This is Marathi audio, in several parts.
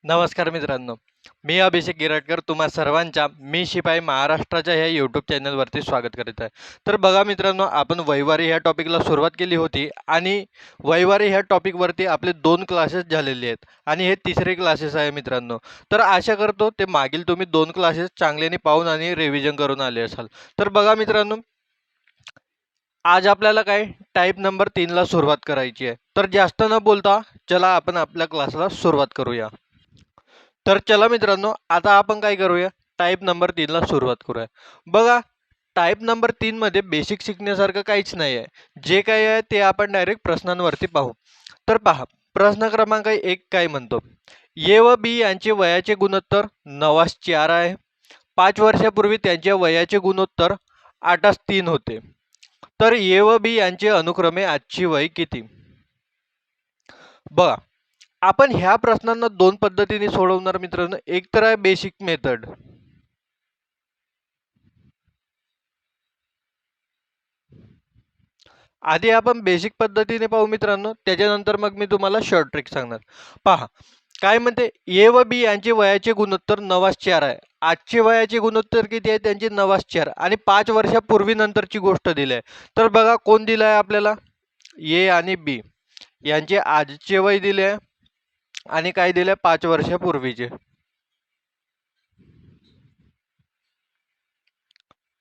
नमस्कार मित्रांनो, मी अभिषेक गिरटकर तुम्हा सर्वांच्या मी शिपाई महाराष्ट्राच्या ह्या यूट्यूब चॅनलवरती स्वागत करीत आहे. तर बघा मित्रांनो, आपण वैवारी ह्या टॉपिकला सुरुवात केली होती आणि वैवारी ह्या टॉपिकवरती आपले 2 क्लासेस झालेले आहेत आणि हे तिसरे क्लासेस आहे मित्रांनो. तर आशा करतो ते मागील तुम्ही 2 क्लासेस चांगल्याने पाहून आणि रिव्हिजन करून आले असाल. तर बघा मित्रांनो, आज आपल्याला काय टाईप नंबर 3ला सुरुवात करायची आहे. तर जास्त न बोलता चला आपण आपल्या क्लासला सुरुवात करूया. तर चला मित्रांनो, आता आपण काय करूया, टाईप नंबर 3ला सुरुवात करूया. बघा, टाईप नंबर 3 मध्ये बेसिक शिकण्यासारखं काहीच नाही आहे. जे काही आहे ते आपण डायरेक्ट प्रश्नांवरती पाहू. तर पहा, प्रश्न क्रमांक 1 काय म्हणतो, ए व बी यांचे वयाचे गुणोत्तर 9:4 आहे. 5 वर्षापूर्वी त्यांच्या वयाचे गुणोत्तर 8:3 होते. तर ए व बी यांचे अनुक्रमे आजची वय किती? बघा, आपण ह्या प्रश्नांना 2 पद्धतीने सोडवणार मित्रांनो. एक तर आहे बेसिक मेथड. आधी आपण बेसिक पद्धतीने पाहू मित्रांनो, त्याच्यानंतर मग मी तुम्हाला शॉर्ट ट्रिक सांगणार. पहा, काय म्हणते, ए व बी यांचे वयाचे गुणोत्तर 9:4 आहे. आजचे वयाचे गुणोत्तर किती आहे त्यांचे? 9:4 आणि 5 वर्षापूर्वी नंतरची गोष्ट दिली आहे. तर बघा, कोण दिलं आहे आपल्याला? ए आणि बी यांचे आजचे वय दिले आहे आणि काय दिले? 5 वर्षापूर्वीचे.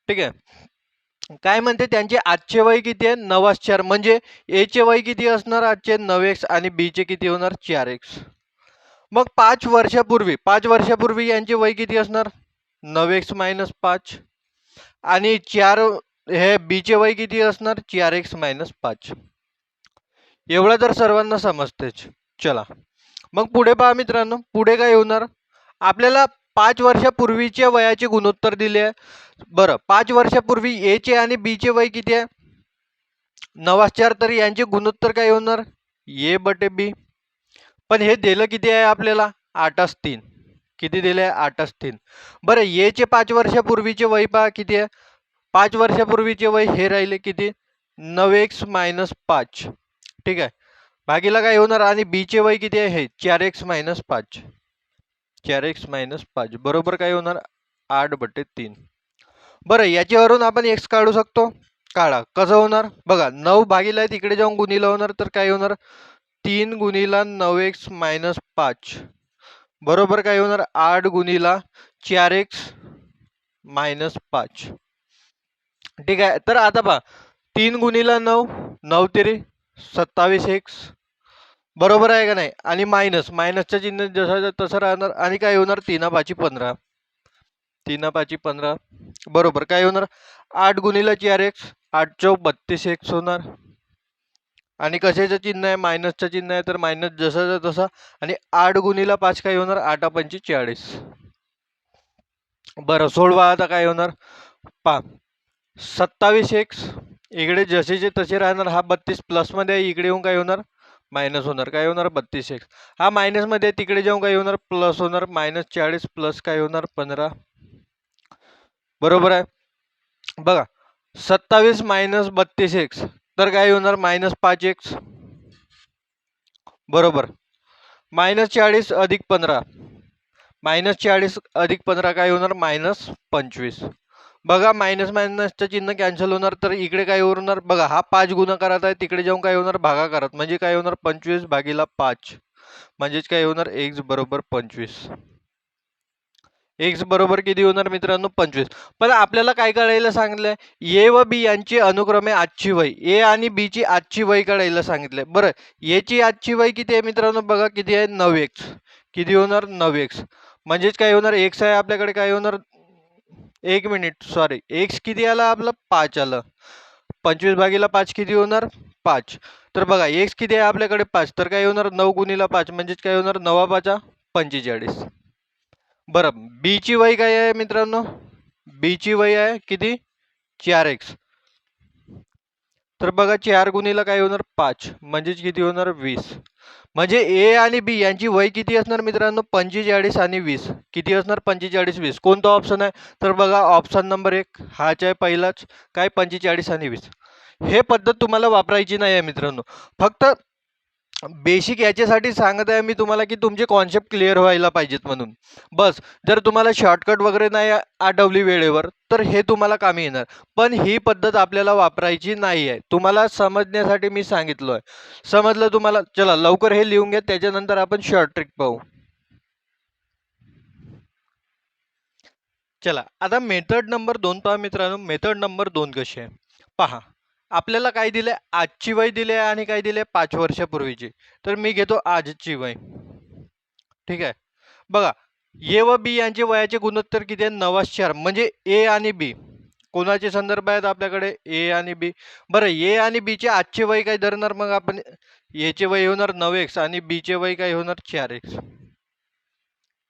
ठीक आहे. काय म्हणते, त्यांचे आजचे वय किती आहे? 9:4. म्हणजे ए चे वय किती असणार आजचे? 9x आणि बी चे किती होणार? 4x. मग 5 वर्षापूर्वी यांचे वय किती असणार? 9x - 5 आणि 4 हे बी चे वय किती असणार? 4x - 5. एवढं तर सर्वांना समजतेच. चला मग पुढे पहा मित्रांनो, पुढे काय होणार? आपल्याला 5 वर्षापूर्वीच्या वयाचे गुणोत्तर दिले आहे. बरं, 5 वर्षापूर्वी ए चे आणि बी चे वय किती आहे? 9:4. तर यांचे गुणोत्तर काय होणार? ए बटे बी. पण हे दिलं किती आहे आपल्याला? 8:3. किती दिले आहे? 8:3. बरं, ए चे 5 वर्षापूर्वीचे वय पहा किती आहे? 5 वर्षापूर्वीचे वय हे राहिले किती? 9x - 5. ठीक आहे. भागीला काय होणार? आणि बी चे वय किती आहे? हे 4x - 5. 4x - 5 बरोबर काय होणार? 8/3. बरं, याच्यावरून आपण x काढू शकतो. काढा. कसं होणार? बघा, 9 भागीला तिकडे जाऊन गुणिला होणार, तर काय होणार? 3 गुणिला 9x - 5 बरोबर काय होणार? 8 गुणिला 4x - 5. ठीक आहे. तर आता पहा, 3 गुणिला 9, 9 तेरी 27x बरोबर आहे का नाही? आणि मायनसचं चिन्ह जसं तसं राहणार आणि काय होणार? 3 × 5 = 15. 3 × 5 = 15 बरोबर काय होणार? 8 गुणिला 4x 8 × 4 = 32x होणार. आणि कशाचं चिन्ह आहे? मायनसचं चिन्ह आहे, तर मायनस जसं तसा. आणि 8 गुणिला 5 काय होणार? 8 × 5 = 40. बरं, सोडवा. आता काय होणार पहा, 27x इकडे जसेचे तसे राहणार. हा 32 प्लसमध्ये आहे, इकडे येऊन काय होणार? मायनस होणार. काय होणार? 32x. हा मायनसमध्ये तिकडे जाऊन काय होणार? प्लस होणार. -40 प्लस काय होणार? 15 बरोबर आहे. बघा, 27 - 32x तर काय होणार? -5x बरोबर. -40 + 15 -40 + 15 काय होणार? -25. बघा, मायनस मायनसचं चिन्ह कॅन्सल होणार, तर इकडे काय होणार? बघा, हा 5 गुणाकारात आहे, तिकडे जाऊन काय होणार? भागाकारात. म्हणजे काय होणार? 25/5 म्हणजेच काय होणार? x बरोबर 25. x बरोबर किती होणार मित्रांनो? 25. पण आपल्याला काय काढायला सांगितलंय? ए व बी यांची अनुक्रमे आजची वय. ए आणि बी ची आजची वय काढायला सांगितलंय. बरं, ए ची आजची वय किती आहे मित्रांनो? बघा किती आहे? 9x. किती होणार? 9x. म्हणजेच काय होणार? x आहे आपल्याकडे, काय होणार? 1 मिनिट, सॉरी, x किती आला आपला? 5 आलं. 25/5 किती होणार? 5. तर बघा, x किती आहे आपल्याकडे? 5. तर काय होणार? 9 गुणिला 5 म्हणजेच काय होणार? 9 × 5 = 45. बरं, बी ची वय काय आहे मित्रांनो? बी ची वय आहे किती? 4x. तर बघा, 4 गुणिला काय होणार? 5 म्हणजेच किती होणार? 20. म्हणजे ए आणि बी यांची वय किती असणार मित्रांनो? 45 आणि 20. किती असणार? 45 20. कोणता ऑप्शन आहे? तर बघा, ऑप्शन नंबर 1 हाच आहे पहिलाच. काय? 45 आणि 20. हे पद्धत तुम्हाला वापरायची नाही आहे मित्रांनो. फक्त बेसिक याच्यासाठी सांगत आहे मी तुम्हाला की तुमचे कॉन्सेप्ट क्लिअर व्हायला पाहिजेत म्हणून. बस जर तुम्हाला शॉर्टकट वगैरे नाही आठवली वेळेवर तर हे तुम्हाला कामी येणार. पण ही पद्धत आपल्याला वापरायची नाही आहे. तुम्हाला समजण्यासाठी मी सांगितलं आहे. समजलं तुम्हाला? चला लवकर हे लिहून घ्या, त्याच्यानंतर आपण शॉर्ट ट्रिक पाहू. चला आता मेथड नंबर 2 पहा मित्रांनो. मेथड नंबर 2 कशी आहे पहा. आपल्याला काय दिले? आजची वय दिले आणि काय दिले? 5 वर्षापूर्वीची. तर मी घेतो आजची वय. ठीक आहे. बघा ए व बी यांचे वयाचे गुणोत्तर किती आहे? 9/4. म्हणजे ए आणि बी कोणाचे संदर्भ आहेत आपल्याकडे? ए आणि बी. बरं ए आणि बी चे आजचे वय काय धरणार मग आपण? ए चे वय होणार 9x आणि बी चे वय काय होणार? 4x.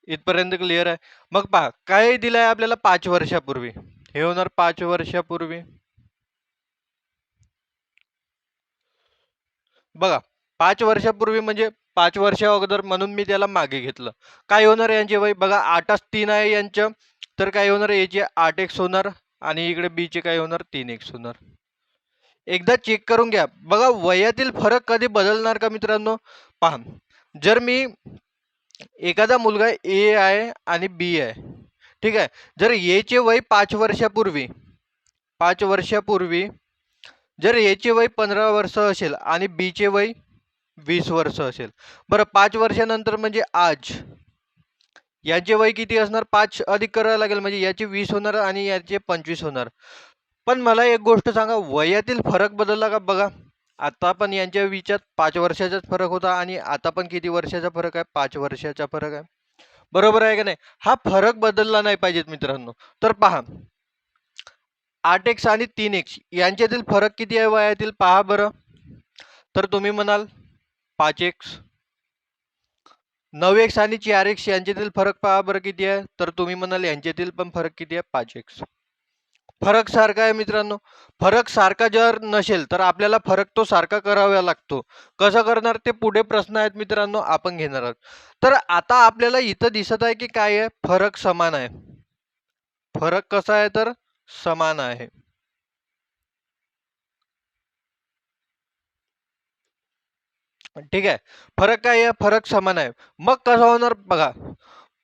इथपर्यंत क्लिअर आहे? मग पहा काय दिलंय आपल्याला 5 वर्षापूर्वी. हे होणार 5 वर्षापूर्वी. बघा 5 वर्षापूर्वी म्हणजे 5 वर्षा अगोदर म्हणून मी त्याला मागे घेतलं. काय होणार यांचे वय? बघा 8+3 आहे यांचं. तर काय होणार? याचे 8x होणार आणि इकडे बी चे काय होणार? 3x होणार. एकदा चेक करून घ्या. बघा वयातील फरक कधी बदलणार का मित्रांनो? पहा जर मी एखादा मुलगा ए आहे आणि बी आहे. ठीक आहे. जर ए चे वय 5 वर्षापूर्वी 5 वर्षापूर्वी जर ए चे वय 15 वर्ष असेल आणि बी चे वय 20 वर्ष असेल. बरं 5 वर्षानंतर म्हणजे आज याचे वय किती असणार? 5 अधिक करावं लागेल म्हणजे याचे 20 होणार आणि याचे 25 होणार. पण मला एक गोष्ट सांगा, वयातील फरक बदलला का? बघा आता पण यांच्या विचारात 5 वर्षाचाच फरक होता आणि आता पण किती वर्षाचा फरक आहे? 5 वर्षाचा फरक आहे. बरोबर आहे का नाही? हा फरक बदलला नाही पाहिजेत मित्रांनो. तर पहा 8x आणि 3x यांच्यातील फरक किती आहे वयातील? पहा बरं. तर तुम्ही म्हणाल 5x. 9x आणि 4x यांच्यातील फरक पहा बरं किती आहे? तर तुम्ही म्हणाल यांच्यातील पण फरक किती आहे? 5x. फरक सारखा आहे मित्रांनो. फरक सारखा जर नसेल तर आपल्याला फरक तो सारखा करावा लागतो. कसं करणार ते पुढे प्रश्न आहेत मित्रांनो, आपण घेणार आहोत. तर आता आपल्याला इथं दिसत आहे की काय आहे? फरक समान आहे. फरक कसा आहे? तर समान आहे. ठीक आहे. फरक काय आहे? फरक समान आहे. मग कसं होणार बघा.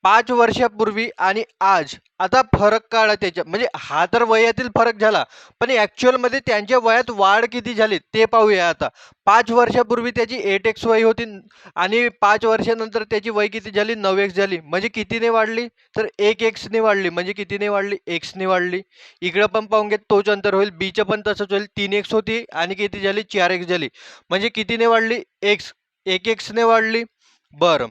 5 वर्षापूर्वी आणि आज आता फरक काढा त्याच्या म्हणजे हा तर वयातील फरक झाला. पण ॲक्च्युअलमध्ये त्यांच्या वयात वाढ किती झाली ते पाहूया आता. 5 वर्षापूर्वी त्याची 8x वय होती आणि 5 वर्षानंतर त्याची वय किती झाली? 9x झाली. म्हणजे कितीने वाढली? तर 1x ने वाढली. म्हणजे कितीने वाढली? x ने वाढली. इकडं पण पाहून घ्या तोच अंतर होईल. बीचं पण तसंच होईल. 3x होती आणि किती झाली? 4x झाली. म्हणजे कितीने वाढली? x 1x ने वाढली. बरं.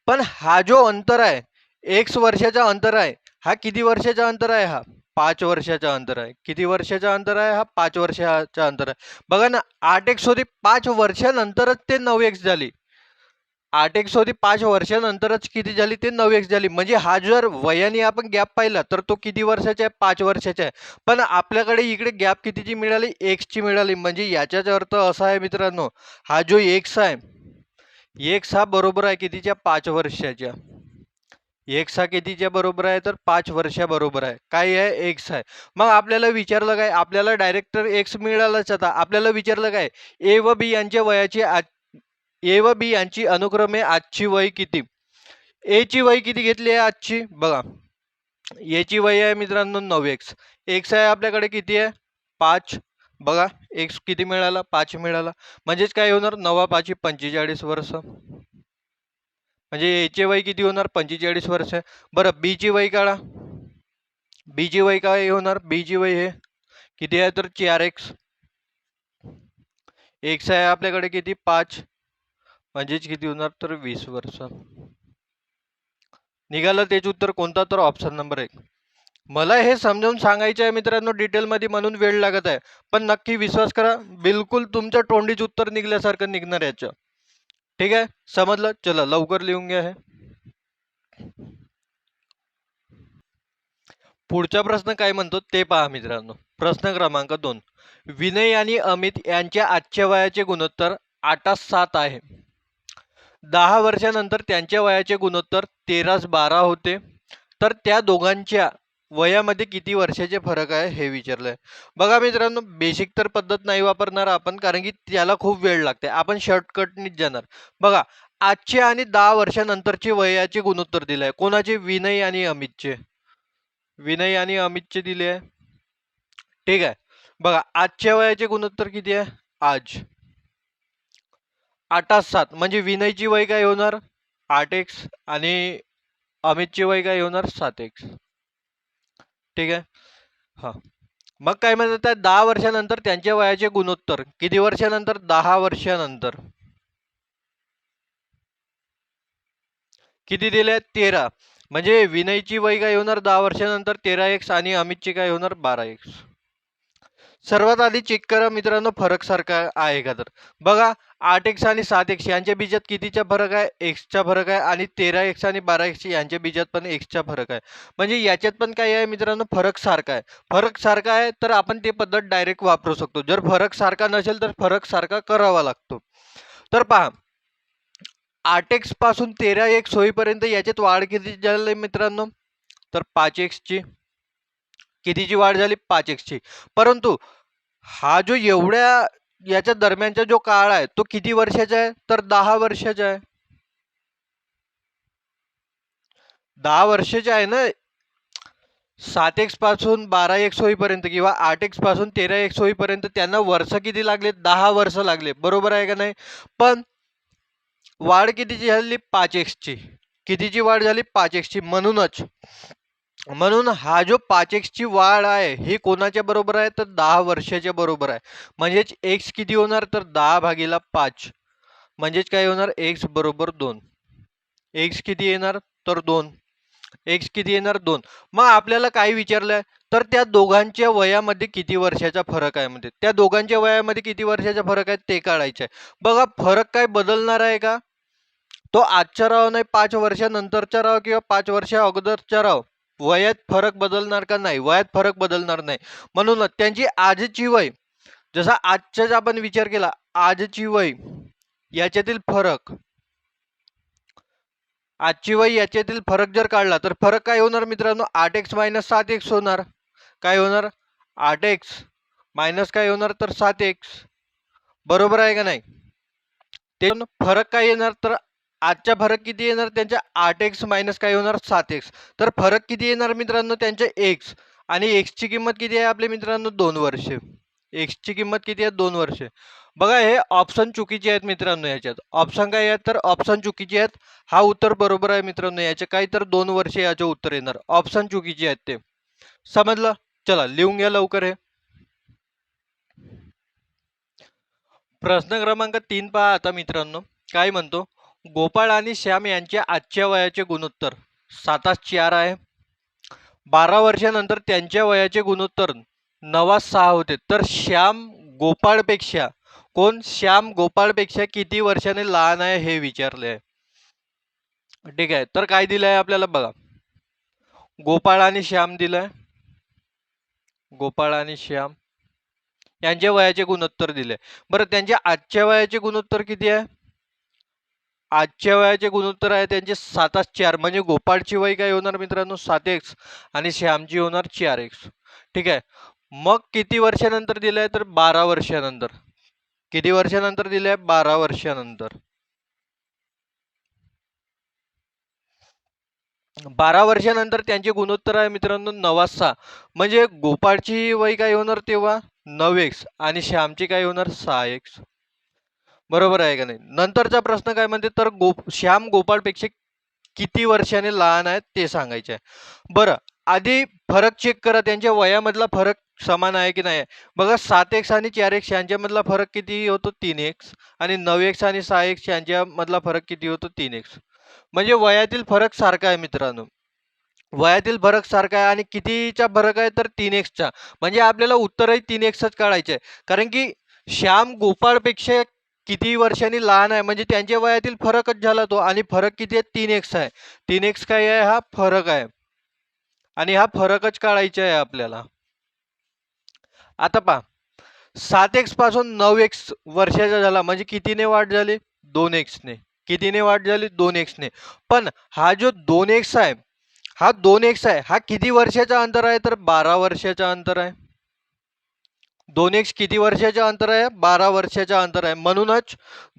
पण हा जो अंतर आहे 1 वर्षाचा अंतर आहे, हा किती वर्षाचा अंतर आहे? हा 5 वर्षाचा अंतर आहे. किती वर्षाचा अंतर आहे? हा 5 वर्षाचा अंतर आहे. बघा ना 8x होती 5 वर्षानंतरच ते 9x झाली. 8x होती 5 वर्षानंतरच किती झाली? ते 9x झाली. म्हणजे हा जर वयाने आपण गॅप पाहिला तर तो किती वर्षाचा आहे? 5 वर्षाचा आहे. पण आपल्याकडे इकडे गॅप कितीची मिळाली? x ची मिळाली. म्हणजे याचाच अर्थ असा आहे मित्रांनो, हा जो x आहे x हा बरोबर आहे कितीच्या? 5 वर्षाच्या. x हा कितीच्या बरोबर आहे? तर 5 वर्षाबरोबर आहे. काय आहे? x आहे. मग आपल्याला विचारलं काय? आपल्याला डायरेक्ट तर x मिळालाच आता. आपल्याला विचारलं काय? ए व बी यांच्या वयाची ए व बी यांची अनुक्रमे आजची वय किती? ए ची वय किती घेतली आहे आजची? बघा ए ची वय आहे मित्रांनो 9x. x आहे आपल्याकडे किती आहे? 5. बघा x किती मिळाला? 5 मिळाला. म्हणजेच काय होणार? 9 5 45 वर्ष. म्हणजे याचे वय किती होणार? 45 वर्ष. बरं बी ची वय काढा. बी ची वय काय होणार? बी ची वय हे किती आहे? तर 4x. x आहे आपल्याकडे किती? 5. म्हणजेच किती होणार? तर 20 वर्ष. निघालं त्याचे उत्तर कोणता? तर ऑप्शन नंबर 1. मला हे समजावून सांगायचं आहे मित्रांनो डिटेलमध्ये म्हणून वेळ लागत आहे. पण नक्की विश्वास करा बिलकुल तुमच्या तोंडीच उत्तर निघल्यासारखं निघणार याचं. ठीक आहे? समजलं? चला लवकर लिहून घ्या हे. पुढचा प्रश्न काय म्हणतो ते पहा मित्रांनो. प्रश्न क्रमांक 2. विनय आणि अमित यांच्या आजच्या वयाचे गुणोत्तर 8:7 आहे. 10 वर्षानंतर त्यांच्या वयाचे गुणोत्तर 13:12 होते. तर त्या दोघांच्या वयामध्ये किती वर्षाचे फरक आहे हे विचारलंय. बघा मित्रांनो, बेसिक तर पद्धत नाही वापरणार आपण, कारण की त्याला खूप वेळ लागते. आपण शॉर्टकटनीच जाणार. बघा, आजचे आणि 10 वर्षानंतरचे वयाचे गुणोत्तर दिले आहे. कोणाचे? विनय आणि अमितचे. विनय आणि अमितचे दिले आहे. ठीक आहे. बघा, आजच्या वयाचे गुणोत्तर किती आहे? आज 8-7 म्हणजे विनयची वय काय होणार? 8x आणि अमितची वय काय होणार? 7x. ठीक आहे. हा, मग काय म्हणतात, त्या 10 वर्षानंतर त्यांच्या वयाचे गुणोत्तर किती वर्षानंतर? 10 वर्षानंतर. किती दिले? 13. म्हणजे विनयची वय काय होणार 10 वर्षानंतर? 13x आणि अमितची काय होणार? 12x. सर्वात आधी चेक करा मित्रांनो, फरक सारखा आहे का. तर बघा, 8x आणि 7x यांच्या बीजात कितीचा फरक आहे? एक्सचा फरक आहे. आणि 13x आणि 12x यांच्या बीजात पण एक्सचा फरक आहे. म्हणजे याच्यात पण काय आहे मित्रांनो? फरक सारखा आहे. फरक सारखा आहे तर आपण ते पद्धत डायरेक्ट वापरू शकतो. जर फरक सारखा नसेल तर फरक सारखा करावा लागतो. तर पहा, 8x पासून 13x होईपर्यंत याच्यात वाढ किती झाली मित्रांनो? तर 5x ची. कितीची वाढ झाली? 5x ची. परंतु हा जो एवढ्या याच्या दरम्यानचा जो काळ आहे तो किती वर्षाचा आहे? तर 10 वर्षाचा आहे. 10 वर्षाचा आहे ना. 7x पासून 12x होईपर्यंत किंवा 8x पासून 13x होईपर्यंत त्यांना वर्ष किती लागले? 10 वर्ष लागले. बरोबर आहे का नाही? पण वाढ कितीची झाली? 5x ची. कितीची वाढ झाली? 5x ची. म्हणून हा जो 5x ची वाढ आहे ही कोणाच्या बरोबर आहे? तर 10 वर्षाच्या बरोबर आहे. म्हणजेच x किती होणार? तर 10/5. म्हणजेच काय होणार? x बरोबर 2. x किती येणार? तर 2. x किती येणार? 2. मग आपल्याला काय विचारलंय? तर त्या दोघांच्या वयामध्ये किती वर्षाचा फरक आहे म्हणजे त्या दोघांच्या वयामध्ये किती वर्षाचा फरक आहे ते काढायचं आहे. बघा, फरक काय बदलणार आहे का? तो आजचा राव नाही, 5 वर्षानंतरचा राव किंवा 5 वर्षा अगोदरचा राव, वयात फरक बदलणार का? नाही, वयात फरक बदलणार नाही. म्हणून त्यांची आजची वय, जसा आजचाच आपण विचार केला, आजची वय याच्यातील फरक, आजची वय याच्यातील फरक जर काढला तर फरक काय होणार मित्रांनो? 8x - 7x होणार. काय होणार? 8x मायनस काय होणार? तर 7x. बरोबर आहे का नाही? ते फरक काय येणार? तर आजचा फरक किती येणार त्यांच्या? 8x मायनस काय होणार? 7x. तर फरक किती येणार मित्रांनो त्यांच्या? x. आणि x ची किंमत किती आहे आपले मित्रांनो? 2 वर्षे. x ची किंमत किती आहे? 2 वर्षे. बघा, हे ऑप्शन चुकीचे आहेत मित्रांनो. याच्यात ऑप्शन काय आहेत? तर ऑप्शन चुकीचे आहेत. हा उत्तर बरोबर आहे मित्रांनो. याचे काही तर 2 वर्षे याचे उत्तर येणार. ऑप्शन चुकीचे आहेत ते. समजलं? चला लिहून घ्या लवकर हे. प्रश्न क्रमांक 3 पहा आता मित्रांनो. काय म्हणतो? गोपाळ आणि श्याम यांच्या आजच्या वयाचे गुणोत्तर 7-4 आहे. 12 वर्षानंतर त्यांच्या वयाचे गुणोत्तर 9-6 होते. तर श्याम गोपाळपेक्षा श्याम गोपाळपेक्षा किती वर्षाने लहान आहे हे विचारले आहे. ठीक आहे. तर काय दिलंय आपल्याला बघा, गोपाळ आणि श्याम दिलंय. गोपाळ आणि श्याम यांच्या वयाचे गुणोत्तर दिले. बरं, त्यांच्या आजच्या वयाचे गुणोत्तर किती आहे? आजच्या वयाचे गुणोत्तर आहे त्यांचे 7-4. म्हणजे गोपाळची वय काय होणार मित्रांनो? 7x आणि श्यामची होणार 4x. ठीक आहे. मग किती वर्षानंतर दिलंय? तर 12 वर्षानंतर. किती वर्षानंतर दिलंय? 12 वर्षानंतर. 12 वर्षानंतर त्यांचे गुणोत्तर आहे मित्रांनो 9-6. म्हणजे गोपाळची वय काय होणार तेव्हा? 9x आणि श्यामची काय होणार? 6x. बरोबर आहे का नाही? नंतरचा प्रश्न काय म्हणते? तर श्याम गोपाळपेक्षा किती वर्षाने लहान आहेत ते सांगायचे आहे. बरं, आधी फरक चेक करा, त्यांच्या वयामधला फरक समान आहे की नाही. बघा, 7x आणि 4x यांच्यामधला फरक किती होतो? 3x. आणि 9x आणि 6x यांच्यामधला फरक किती होतो? 3x. म्हणजे वयातील फरक सारखा आहे मित्रांनो. वयातील फरक सारखा आहे. आणि कितीचा फरक आहे? तर 3x चा. म्हणजे आपल्याला उत्तरही 3xच काढायचे आहे. कारण की श्याम गोपाळपेक्षा किती वर्षांनी लहान आहे, म्हणजे त्यांच्या वयातील फरकच झाला तो. आणि फरक किती आहे? 3x आहे. 3x काय आहे? हा फरक आहे. आणि हा फरकच काढायचा आहे आपल्याला. आता पहा, 7x पासून 9x वर्षाचा झाला म्हणजे कितीने वाढ झाली? 2x ने. कितीने वाढ झाली? 2x ने. पण हा जो 2x आहे हा 2x आहे, हा किती वर्षाचा अंतर आहे तर 12 वर्षाचा अंतर आहे. 2x किती वर्षाच्या अंतर आहे 12 वर्षाच्या अंतर आहे. म्हणूनच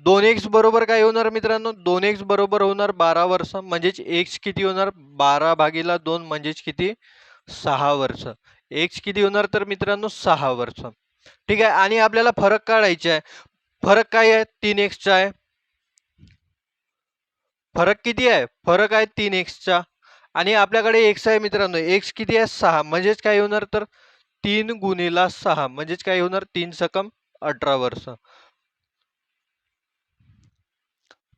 2x बरोबर काय होणार मित्रांनो 2x बरोबर होणार 12 वर्ष म्हणजेच x किती होणार 12/2 म्हणजेच किती 6 वर्ष. x किती होणार तर मित्रांनो 6 वर्ष. ठीक आहे आणि आपल्याला फरक काढायचा आहे. फरक काय आहे 3x चा आहे. फरक किती आहे फरक आहे 3x चा आणि आपल्याकडे x आहे मित्रांनो x किती आहे 6 म्हणजेच काय होणार तर 3 गुणिला 6 म्हणजेच काय होणार 3 सकम 18 वर्ष.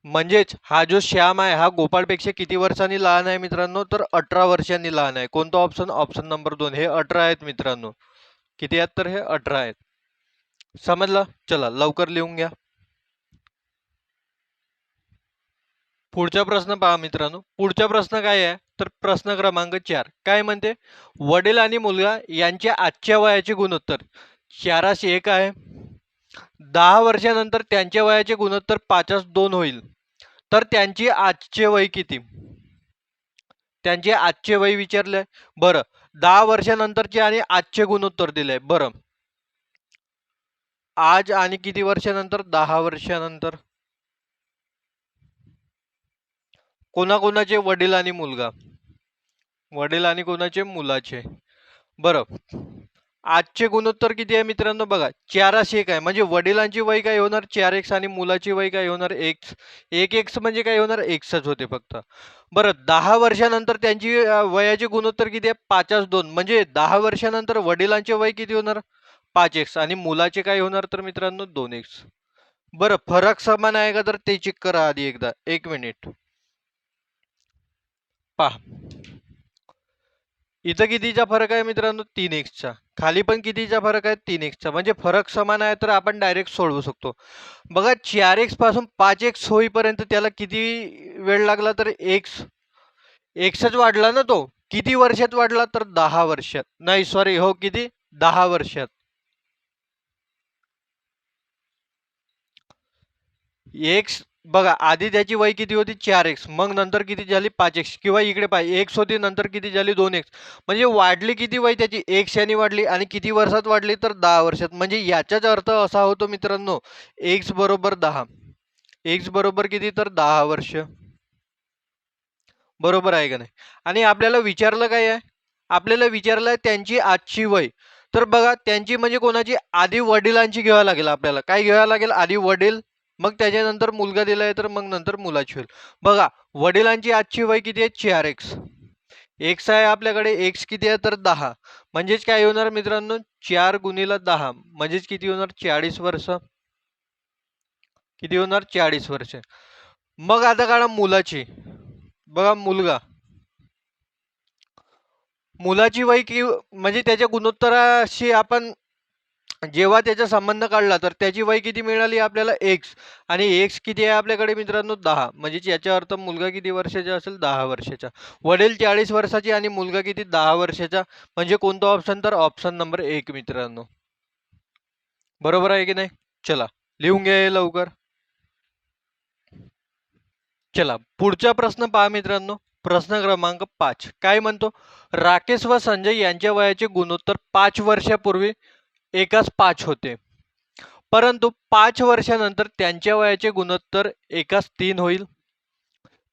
म्हणजेच हा जो श्याम आहे हा गोपाळपेक्षा किती वर्षांनी लहान आहे मित्रांनो तर 18 वर्षांनी लहान आहे. कोणता ऑप्शन ऑप्शन नंबर 2 हे 18 आहेत मित्रांनो. किती आहेत तर हे 18 आहेत. समजलं चला लवकर लिहून घ्या. पुढचा प्रश्न पहा मित्रांनो. पुढचा प्रश्न काय आहे तर प्रश्न क्रमांक 4 काय म्हणते वडील आणि मुलगा यांच्या आजच्या वयाचे गुणोत्तर 4:1 आहे. 10 वर्षानंतर त्यांच्या वयाचे गुणोत्तर 5:2 होईल तर त्यांची आजचे वय किती. त्यांचे आजचे वय विचारले. बरं 10 वर्षानंतरचे आणि आजचे गुणोत्तर दिले. बरं आज आणि किती वर्षानंतर 10 वर्षानंतर कोणाकोणाचे वडील आणि मुलगा वडील आणि कोणाचे मुलाचे. बरं आजचे गुणोत्तर किती आहे मित्रांनो बघा 4:1 आहे म्हणजे वडिलांची वय काय होणार 4x आणि मुलाची वय काय होणार x. 1x म्हणजे काय होणार xच होते फक्त. बरं 10 वर्षानंतर त्यांची वयाचे गुणोत्तर किती आहे 5:2 म्हणजे 10 वर्षानंतर वडिलांचे वय किती होणार 5x आणि मुलाचे काय होणार तर मित्रांनो 2x. बरं फरक समान आहे का तर ते चेक करा आधी एकदा 1 मिनिट पहा. इथं कितीचा फरक आहे मित्रांनो 3x चा. खाली पण कितीचा फरक आहे 3x चा म्हणजे फरक समान आहे तर आपण डायरेक्ट सोडवू शकतो. बघा 4x पासून 5x होईपर्यंत त्याला किती वेळ लागला तर xच वाढला ना तो. किती वर्षात वाढला तर 10 वर्षात. नाही सॉरी हो किती 10 वर्षात. x बघा आधी त्याची वय किती होती 4x मग नंतर किती झाली 5x किंवा इकडे पाहिजे x होती नंतर किती झाली 2x म्हणजे वाढली किती वय त्याची 1 याने वाढली आणि किती वर्षात वाढली तर 10 वर्षात. म्हणजे याचाच अर्थ असा होतो मित्रांनो x बरोबर 10. x बरोबर किती तर 10 वर्ष. बरोबर आहे का नाही. आणि आपल्याला विचारलं काय आहे आपल्याला विचारलं आहे त्यांची आजची वय. तर बघा त्यांची म्हणजे कोणाची आधी वडिलांची घ्यावी लागेल आपल्याला काय घ्यावं लागेल आधी वडील मग त्याच्यानंतर मुलगा दिलाय तर मग नंतर मुलाची होईल. बघा वडिलांची आजची वय किती आहे 4x. x आहे आपल्याकडे x किती आहे तर 10 म्हणजेच काय होणार मित्रांनो 4 गुणिला 10 म्हणजेच किती होणार 40 वर्ष. किती होणार 40 वर्ष. मग आता काढा मुलाची. बघा मुलाची वय की म्हणजे त्याच्या गुणोत्तराशी आपण जेव्हा त्याचा संबंध काढला तर त्याची वय किती मिळाली आपल्याला x आणि x किती आहे आपल्याकडे मित्रांनो 10 म्हणजे याचा अर्थ मुलगा किती वर्षाचा असेल 10 वर्षाचा. वडील 40 वर्षाचे आणि मुलगा किती 10 वर्षाचा म्हणजे कोणता ऑप्शन तर ऑप्शन नंबर 1 मित्रांनो. बरोबर आहे की नाही. चला लिहून घ्या लवकर. चला पुढचा प्रश्न पहा मित्रांनो. प्रश्न क्रमांक 5 काय म्हणतो राकेश व संजय यांच्या वयाचे गुणोत्तर 5 वर्षापूर्वी एकाच 5 होते परंतु 5 वर्षानंतर त्यांच्या वयाचे गुणोत्तर एकाच 3 होईल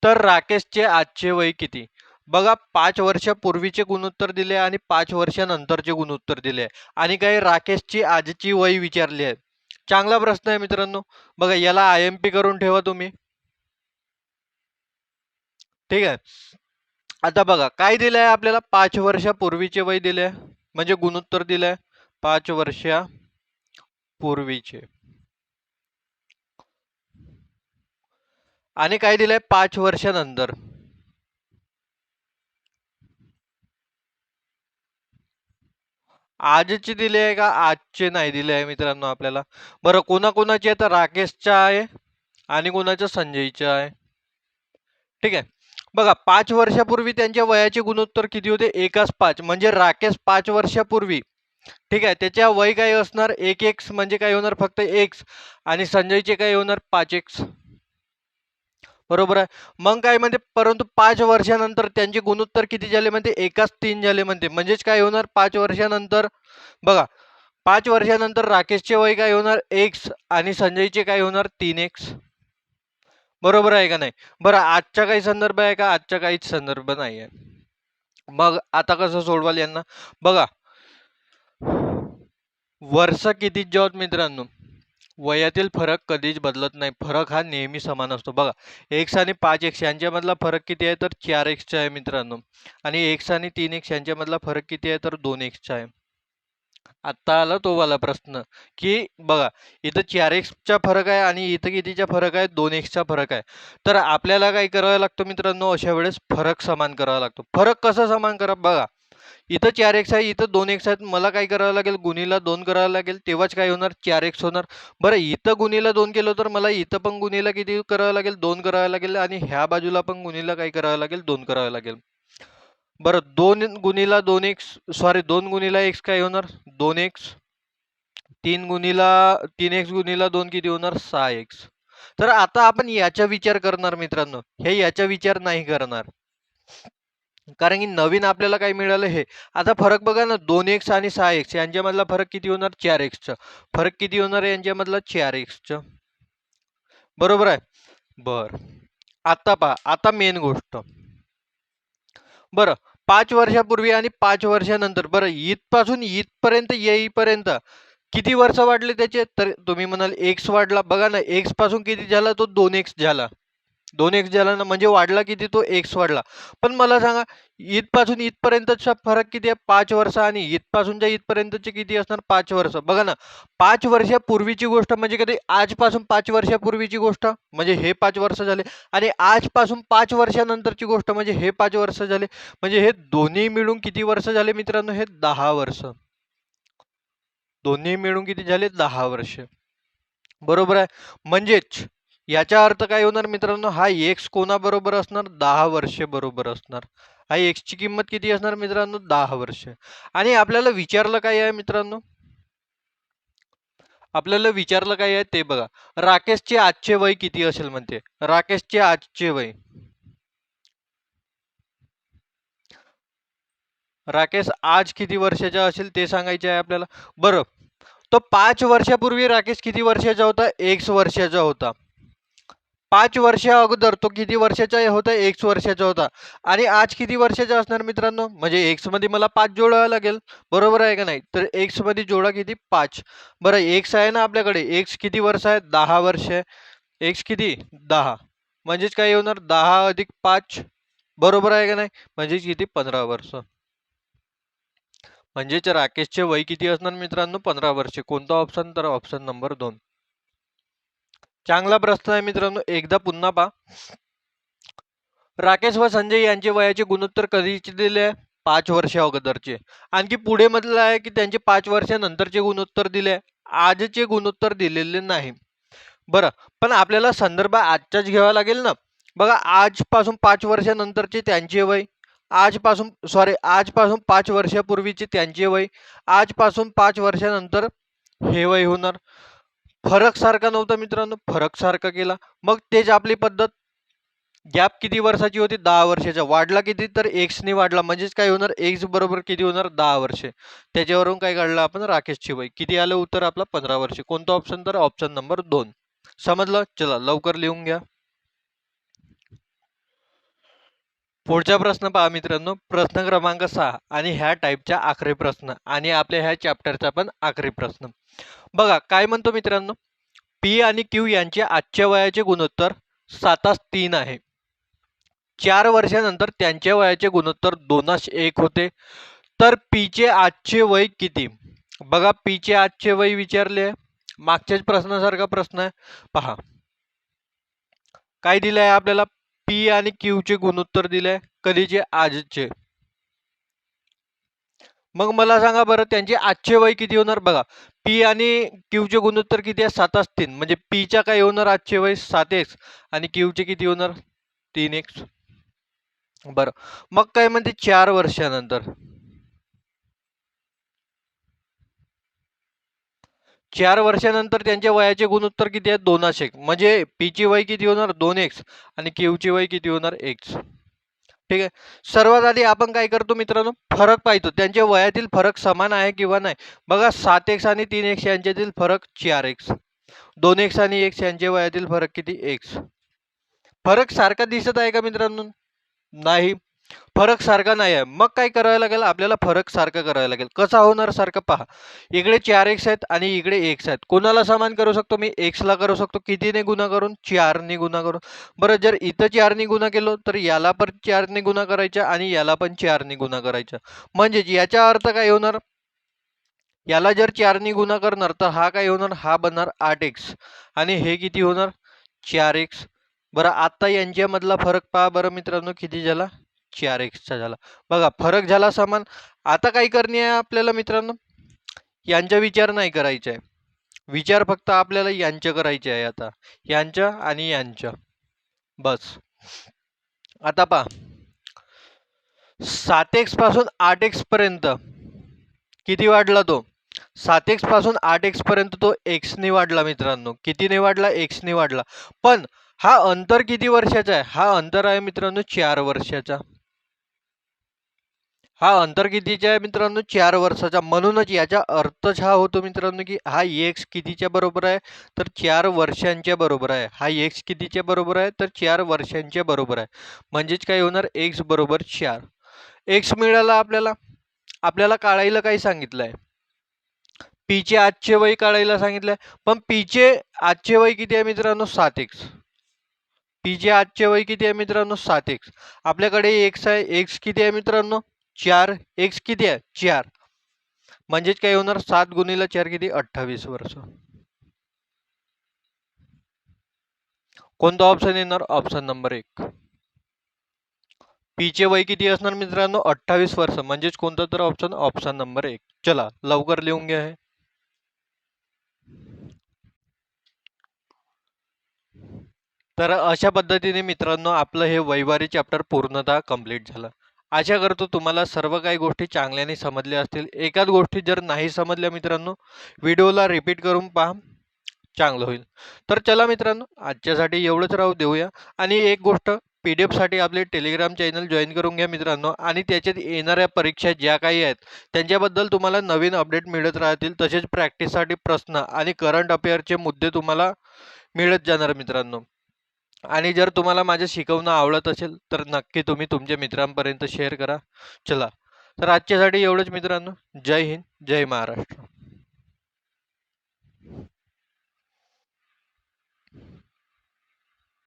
तर राकेशचे आजचे वय किती. बघा 5 वर्षापूर्वीचे गुणोत्तर दिले आणि 5 वर्षानंतरचे गुणोत्तर दिले आणि काही राकेशची आजची वय विचारली आहे. चांगला प्रश्न आहे मित्रांनो. बघा याला IMP करून ठेवा तुम्ही. ठीक आहे. आता बघा काय दिलंय आपल्याला 5 वर्षापूर्वीचे वय दिले म्हणजे गुणोत्तर दिलंय 5 वर्षापूर्वीचे आणि काय दिलंय 5 वर्षानंतर. आजचे दिले आहे का आजचे नाही दिले आहे मित्रांनो आपल्याला. बरं कोणाकोणाचे आहे तर राकेशचा आहे आणि कोणाचं संजयचा आहे. ठीक आहे. बघा 5 वर्षापूर्वी त्यांच्या वयाचे गुणोत्तर किती होते एकाच 5 म्हणजे राकेश 5 वर्षापूर्वी ठीक आहे त्याच्या वय काय असणार 1x म्हणजे काय होणार फक्त x आणि संजयचे काय होणार 5x. बरोबर आहे. मग काय म्हणते, परंतु 5 वर्षानंतर त्यांचे गुणोत्तर किती झाले म्हणते, एकाच 3 झाले म्हणते. म्हणजेच काय होणार 5 वर्षानंतर, बघा 5 वर्षानंतर राकेशचे वय काय होणार x आणि संजयचे काय होणार 3x. बरोबर आहे का नाही? बरं, आजचा काही संदर्भ आहे का? आजचा काहीच संदर्भ नाही आहे. मग आता कसं सोडवाल यांना, बघा वर्ष किती जेव्हा मित्रांनो, वयातील फरक कधीच बदलत नाही, फरक हा नेहमी समान असतो. बघा एक्स आणि 5x यांच्यामधला फरक किती आहे तर 4x आहे मित्रांनो, आणि एक्स आणि 3x यांच्यामधला फरक किती आहे तर 2x आहे. आता आला तो वाला प्रश्न की बघा इथं 4x चा फरक आहे आणि इथं कितीचा फरक आहे 2x चा फरक आहे. तर आपल्याला काय करावं लागतं मित्रांनो, अशा वेळेस फरक समान करावा लागतो. फरक कसा समान करा, बघा इथं 4x आहे, इथं 2x आहेत, मला काय करावं लागेल गुणीला 2 करावं लागेल, तेव्हाच काय होणार 4x होणार. बरं इथं गुणीला 2 केलं तर मला इथं पण गुणीला किती करावं लागेल 2 करावं लागेल, आणि ह्या बाजूला पण गुणीला काय करावं लागेल 2 करावं लागेल. बरं 2 गुणीला 2x, सॉरी 2 गुणीला x काय होणार 2x, 3 गुणीला 3x गुणीला 2 किती होणार 6x. तर आता आपण याचा विचार करणार मित्रांनो, हे याचा विचार नाही करणार, कारण की नवीन आपल्याला काय मिळालं हे. आता फरक बघा ना 2x आणि 6x यांच्यामधला फरक किती होणार 4x चा, फरक किती होणार यांच्यामधला 4x चा. बरोबर आहे. बर आता पहा, आता मेन गोष्ट, बरं 5 वर्षापूर्वी आणि 5 वर्षानंतर, बरं इथपासून इथपर्यंत येईपर्यंत किती वर्ष वाढले त्याचे, तर तुम्ही म्हणाल एक्स वाढला. बघा ना एक्स पासून किती झाला तो 2x झाला, 2x झाला ना, म्हणजे वाढला किती तो x वाढला. पण मला सांगा इथपासून इथपर्यंतचा फरक किती आहे 5 वर्ष, आणि इथपासूनच्या इथपर्यंतचे किती असणार 5 वर्ष. बघा ना 5 वर्षापूर्वीची गोष्ट म्हणजे कधी आजपासून 5 वर्षापूर्वीची गोष्ट म्हणजे हे 5 वर्ष झाले, आणि आजपासून 5 वर्षानंतरची गोष्ट म्हणजे हे 5 वर्ष झाले. म्हणजे हे दोन्ही मिळून किती वर्ष झाले मित्रांनो, हे 10 वर्ष. दोन्ही मिळून किती झाले 10 वर्ष. बरोबर आहे. म्हणजेच याचा अर्थ काय होणार मित्रांनो, हा एक्स कोणाबरोबर असणार 10 वर्षे बरोबर असणार. हा एक्स ची किंमत किती असणार मित्रांनो 10 वर्ष. आणि आपल्याला विचारलं काय आहे मित्रांनो, आपल्याला विचारलं काय आहे ते बघा, राकेशचे आजचे वय किती असेल म्हणते. राकेशचे आजचे वय, राकेश आज किती वर्षाचा असेल ते सांगायचे आहे आपल्याला. बरं तो 5 वर्षापूर्वी राकेश किती वर्षाचा होता, x वर्षाचा होता. 5 वर्षा अगोदर तो किती वर्षाचा होता, x वर्षाचा होता. आणि आज किती वर्षाचा असणार मित्रांनो, म्हणजे x मध्ये मला 5 जोडावा लागेल, बरोबर आहे का नाही. तर x मध्ये जोडा किती 5. बरं x आहे ना आपल्याकडे, x किती वर्ष आहे 10 वर्ष आहे, x किती 10, म्हणजेच काय होणार 10 अधिक 5, बरोबर आहे का नाही, म्हणजेच किती 15 वर्ष. म्हणजेच राकेशचे वय किती असणार मित्रांनो 15 वर्षे. कोणता ऑप्शन, तर ऑप्शन नंबर 2. चांगला प्रश्न आहे मित्रांनो, एकदा पुन्हा पहा. राकेश व संजय यांचे वयाचे गुणोत्तर कधीचे दिले आहे 5 वर्ष अगोदरचे. आणखी पुढे म्हटलं आहे की त्यांचे 5 वर्षानंतरचे गुणोत्तर दिले, आजचे गुणोत्तर दिलेले नाही. बरं पण आपल्याला संदर्भ आजचाच घ्यावा लागेल ना. बघा आजपासून 5 वर्षानंतरचे त्यांचे वय, आजपासून 5 वर्षापूर्वीचे त्यांचे वय, आजपासून 5 वर्षानंतर हे वय होणार. फरक सारखा नव्हता मित्रांनो, फरक सारखा केला. मग तेच आपली पद्धत, गॅप किती वर्षाची होती 10 वर्षाचा, वाढला किती तर x ने वाढला, म्हणजेच काय होणार x बरोबर किती होणार 10 वर्षे. त्याच्यावरून काय काढलं आपण राकेशची वय किती आलं, उत्तर आपला 15 वर्षे. कोणता ऑप्शन, तर ऑप्शन नंबर 2. समजलं, चला लवकर लिहून घ्या. पुढचा प्रश्न पहा मित्रांनो, प्रश्न क्रमांक 6 आणि ह्या टाईपच्या आखरी प्रश्न आणि आपल्या ह्या चॅप्टरचा पण आखरी प्रश्न. बघा काय म्हणतो मित्रांनो, पी आणि क्यू यांचे आजच्या वयाचे गुणोत्तर 7:3 आहे. 4 वर्षानंतर त्यांच्या वयाचे गुणोत्तर 2:1 होते. तर पीचे आजचे वय किती. बघा पीचे आजचे वय विचारले, मागच्याच प्रश्नासारखा प्रश्न आहे. पहा काय दिलं आहे आपल्याला, पी आणि क्यू चे गुणोत्तर दिले कधीचे, आजचे. मग मला सांगा बरं त्यांचे आजचे वय किती होणार. बघा पी आणि क्यू चे गुणोत्तर किती आहे 7:3, म्हणजे पीच्या काय होणार आजचे वय 7x आणि क्यू चे किती होणार 3x. बरं मग काय म्हणते 4 वर्षानंतर, 4 वर्षानंतर त्यांच्या वयाचे गुणोत्तर किती आहेत 2 म्हणजे पीची वय किती होणार 2x आणि क्यूची वय किती होणार x. ठीक आहे. सर्वात आधी आपण काय करतो मित्रांनो फरक पाहतो त्यांच्या वयातील फरक समान आहे किंवा नाही. बघा 7x आणि 3x यांच्यातील फरक 4x. 2x आणि x यांच्या वयातील फरक किती x. फरक सारखा दिसत आहे का मित्रांनो? नाही. फरक सारखा नाही आहे. मग काय करावं लागेल आपल्याला फरक सारखा करावा लागेल. कसा होणार सारखा पहा. इकडे 4x आहेत आणि इकडे x आहेत. कोणाला समान करू शकतो मी x ला करू शकतो कितीने गुणा करून 4 ने गुणा करून. बरं जर इथं 4 ने गुणा केलो तर याला पण 4 ने गुणा करायचा आणि याला पण 4 ने गुणा करायचा. म्हणजे याचा अर्थ काय होणार याला जर 4 ने गुणा करणार तर हा काय होणार हा बनणार 8x आणि हे किती होणार 4x. बरं आता यांच्यामधला फरक पहा बरं मित्रांनो किती झाला 4x चा झाला. बघा फरक झाला समान. आता काय करणे आहे आपल्याला मित्रांनो यांचा विचार नाही करायचा आहे. विचार फक्त आपल्याला यांच्या करायचे आहे. आता यांच्या आणि यांच्या बस. आता पहा 7x पासून 8x पर्यंत किती वाढला तो 7x पासून 8x पर्यंत तो x ने वाढला मित्रांनो. कितीने वाढला x ने वाढला. पण हा अंतर किती वर्षाचा आहे हा अंतर आहे मित्रांनो 4 वर्षाचा. हा अंतर कितीचा आहे मित्रांनो 4 वर्षाचा. म्हणूनच याचा अर्थच हा होतो मित्रांनो की हा x कितीच्या बरोबर आहे तर 4 वर्षांच्या बरोबर आहे. हा x कितीच्या बरोबर आहे तर 4 वर्षांच्या बरोबर आहे. म्हणजेच काय होणार x बरोबर 4. x मिळाला आपल्याला. आपल्याला काढायला काय सांगितलंय पीचे आजचे वय काढायला सांगितलंय. पण पीचे आजचे वय किती आहे मित्रांनो 7x. पीचे आजचे वय किती आहे मित्रांनो 7x. आपल्याकडे x आहे x किती आहे मित्रांनो 4. x किती आहे 4. म्हणजेच काय होणार 7 गुणिले 4 किती 28 वर्ष. कोणता ऑप्शन येणार ऑप्शन नंबर 1. पीचे वय किती असणार मित्रांनो 28 वर्ष. म्हणजेच कोणता तर ऑप्शन नंबर 1. चला लवकर लिहून घ्या हे. तर अशा पद्धतीने मित्रांनो आपलं हे वैवारी चॅप्टर पूर्णतः कंप्लीट झालं. आशा करतो तुम्हाला सर्व काही गोष्टी चांगल्याने समजल्या असतील. एकाच गोष्टी जर नाही समजल्या मित्रांनो व्हिडिओला रिपीट करून पहा चांगलं होईल. तर चला मित्रांनो आजच्यासाठी एवढंच राहू देऊया. आणि एक गोष्ट PDF साठी आपले टेलिग्राम चॅनल जॉईन करून घ्या मित्रांनो. आणि त्याच्यात येणाऱ्या परीक्षा ज्या काही आहेत त्यांच्याबद्दल तुम्हाला नवीन अपडेट मिळत राहतील. तसेच प्रॅक्टिससाठी प्रश्न आणि करंट अफेअरचे मुद्दे तुम्हाला मिळत जाणार मित्रांनो. आणि जर तुम्हाला माझं शिकवणं आवडत असेल तर नक्की तुम्ही तुमच्या मित्रांपर्यंत शेअर करा. चला तर आजच्यासाठी एवढंच मित्रांनो. जय हिंद जय महाराष्ट्र.